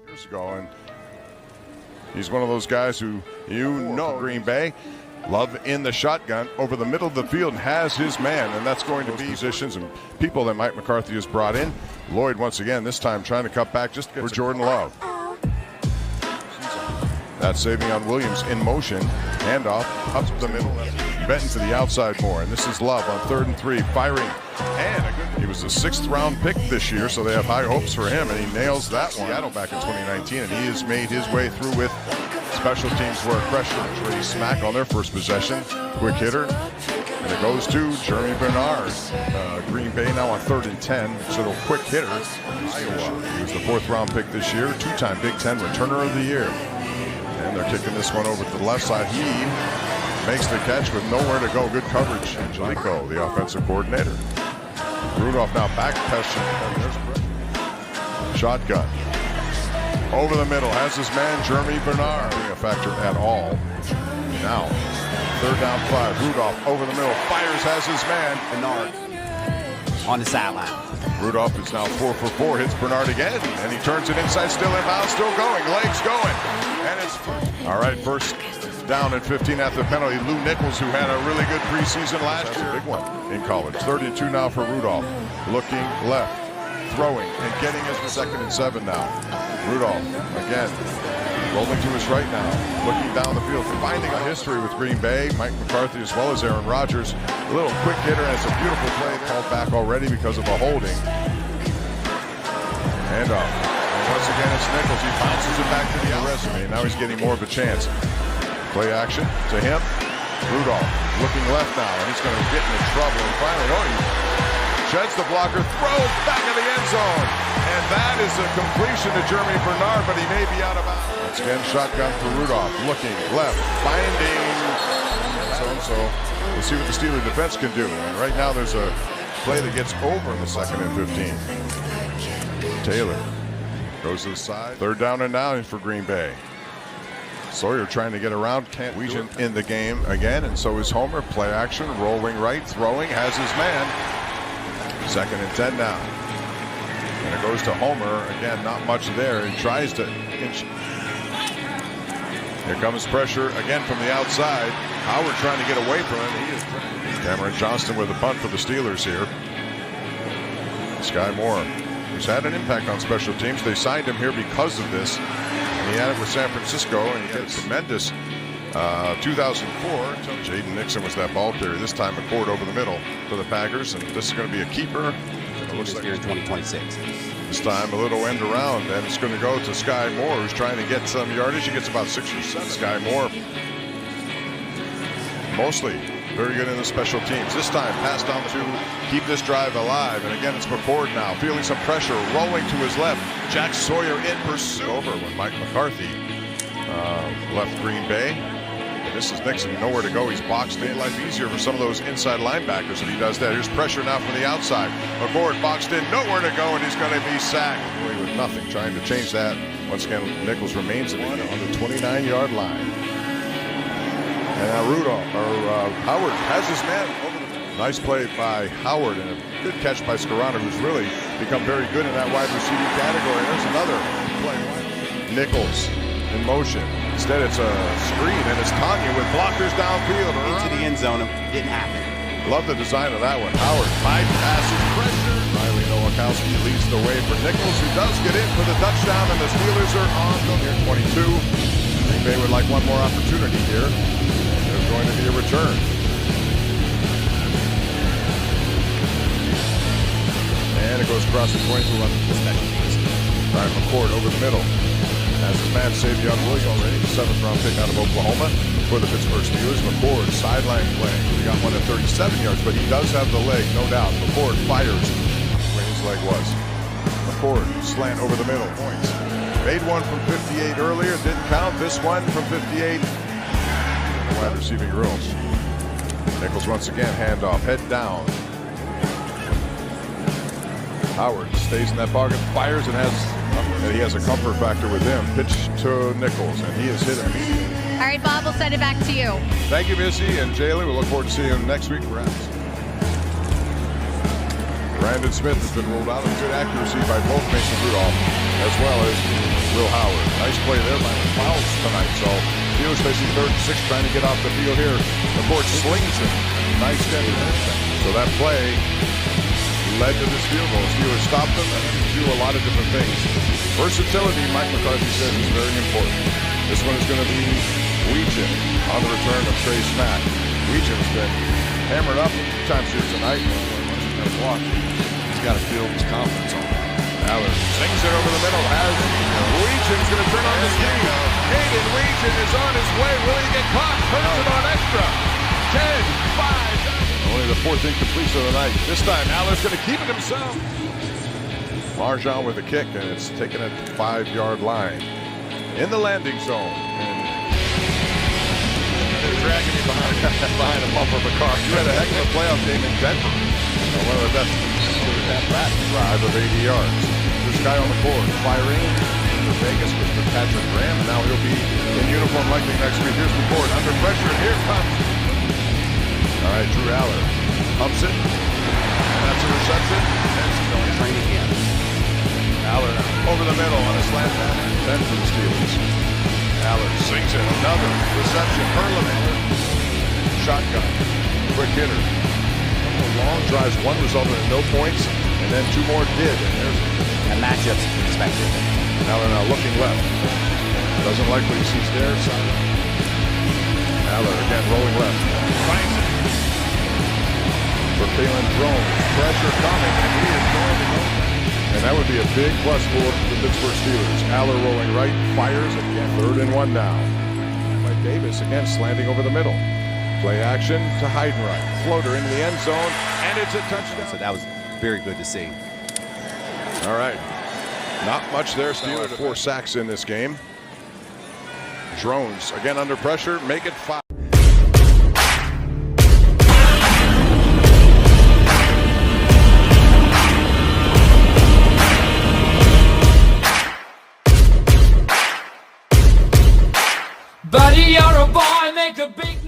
Here's going. He's one of those guys who Green Bay love in the shotgun over the middle of the field and has his man, and that's going to be positions and people that Mike McCarthy has brought in. Lloyd once again, this time trying to cut back just for Jordan Love. That's Savion Williams in motion. Handoff up the middle. Benton to the outside more, and this is Love on 3rd and 3, firing. And he was a 6th round pick this year, so they have high hopes for him, and he nails that one. Seattle back in 2019, and he has made his way through with special teams work. Pressure. Trey Smack on their first possession. Quick hitter. And it goes to Jeremy Bernard. Green Bay now on 3rd and 10. It's a little quick hitter. Iowa. He was the 4th round pick this year. 2-time Big Ten returner of the year. And they're kicking this one over to the left side. He makes the catch with nowhere to go. Good coverage. Angelico, the offensive coordinator. Rudolph now back pressure. Shotgun. Over the middle. Has his man, Jeremy Bernard. Being a factor at all. Now, 3rd down 5. Rudolph over the middle. Fires, has his man. Bernard on the sideline. Rudolph is now 4 for 4. Hits Bernard again. And he turns it inside. Still inbound. Still going. Legs going. And it's all right. First down at 15 after the penalty. Lou Nichols, who had a really good preseason last year. Big one in college. 32 now for Rudolph. Looking left. Throwing and getting his 2nd and 7 now. Rudolph again. Rolling to his right now. Looking down the field. Finding a history with Green Bay. Mike McCarthy as well as Aaron Rodgers. A little quick hitter, and it's a beautiful play called back already because of a holding. Handoff. And once again, it's Nichols. He bounces it back to the resume. Now he's getting more of a chance. Play action to him. Rudolph looking left now, and he's going to get into trouble. And finally, he sheds the blocker, throws back in the end zone. And that is a completion to Jeremy Bernard, but he may be out of bounds. Once again, shotgun for Rudolph. Looking left, finding. So we'll see what the Steelers defense can do. And right now there's a play that gets over in the 2nd and 15. Taylor goes to the side. 3rd down and 9 for Green Bay. Sawyer trying to get around. Can't Weegan in the game again, and so is Homer. Play action, rolling right, throwing, has his man. 2nd and 10 now. And it goes to Homer. Again, not much there. He tries to inch. Here comes pressure again from the outside. Howard trying to get away from him. He is Cameron Johnston with a punt for the Steelers here. Sky Moore, who's had an impact on special teams. They signed him here because of this. And he had it with San Francisco, and he had a tremendous 2004. Jaden Nixon was that ball carrier. This time McCord over the middle for the Packers, and this is going to be a keeper. It looks like 2026. This time a little end around, and it's going to go to Sky Moore, who's trying to get some yardage. He gets about 6 or 7. Sky Moore, mostly very good in the special teams. This time passed on to keep this drive alive, and again it's McCord now, feeling some pressure, rolling to his left. Jack Sawyer in pursuit. Over when Mike McCarthy left Green Bay. This is Nixon, nowhere to go. He's boxed in. Life easier for some of those inside linebackers if he does that. Here's pressure now from the outside. McCord boxed in, nowhere to go, and he's going to be sacked. Really with nothing, trying to change that. Once again, Nichols remains in it on the 29-yard line. And now Howard has his man over the middle. Nice play by Howard, and a good catch by Scarano, who's really become very good in that wide receiving category. There's another play. Nichols in motion. Instead, it's a screen, and it's Tanya with blockers downfield. Into the end zone. Didn't happen. Love the design of that one. Howard bypasses pressure. Riley Nowakowski leads the way for Nichols, who does get in for the touchdown, and the Steelers are on the near 22. Green Bay would like one more opportunity here. There's going to be a return. And it goes across the 22 on the special teams. Brian McCord over the middle. As his man Savion Williams already, the 7th round pick out of Oklahoma for the Pittsburgh Steelers. McCord sideline play. He got one at 37 yards, but he does have the leg, no doubt. McCord fires where his leg was. McCord slant over the middle, points. Made one from 58 earlier, didn't count. This one from 58 in the wide receiving room. Nichols once again, handoff, head down. Howard stays in that pocket, fires, and he has a comfort factor with him. Pitch to Nichols, and he is hit immediately. All right, Bob, we'll send it back to you. Thank you, Missy and Jaylee. We look forward to seeing you next week. Brandon Smith has been ruled out. Good accuracy by both Mason Rudolph as well as Will Howard. Nice play there by the fouls tonight. So Steelers facing 3rd and 6, trying to get off the field here. The court slings it. Nice steady. So that play led to this field goal. Steelers stopped them and do a lot of different things. Versatility, Mike McCarthy says, is very important. This one is going to be Weechen on the return of Trey Smack. Weechen's been hammered up a few times here tonight. He's got to feel his confidence on it. Allard sings it over the middle. Weechen's going to turn on the speed. Hayden Weechen is on his way. Will he get caught? Turns it on extra. 10-5. Only the 4th incompletion of the night. This time, Allard's going to keep it himself. Marjan with a kick, and it's taken at the 5-yard line. In the landing zone. And they're dragging you behind a bumper of a car. You had a heck of a playoff game in Denver. One of the best that last drive of 80 yards. This guy on the court firing for Vegas, Mr. Patrick Graham, and now he'll be in uniform likely next week. Here's the court under pressure, and here comes. All right, Drew Allard pumps it, and that's a reception. That's going to training camp. Allard over the middle on a slant pass. 10 for the Steelers. Allard sings it. Another reception. Perlman. Shotgun. Quick hitter. Long drives. One resulted in no points, and then 2 more did. And there's And matchups expected. Allard now looking left. Doesn't like what he sees there. Allard again rolling left. Finds it. For Kalen Drone. Pressure coming, and he is going to go. And that would be a big plus for the Pittsburgh Steelers. Allard rolling right, fires again. 3rd and 1 now. By Davis again slanting over the middle. Play action to Heidenreich. Floater into the end zone, and it's a touchdown. So that was very good to see. All right. Not much there. Steelers 4 sacks in this game. Drones again under pressure. Make it 5. Buddy, you're a boy, make a big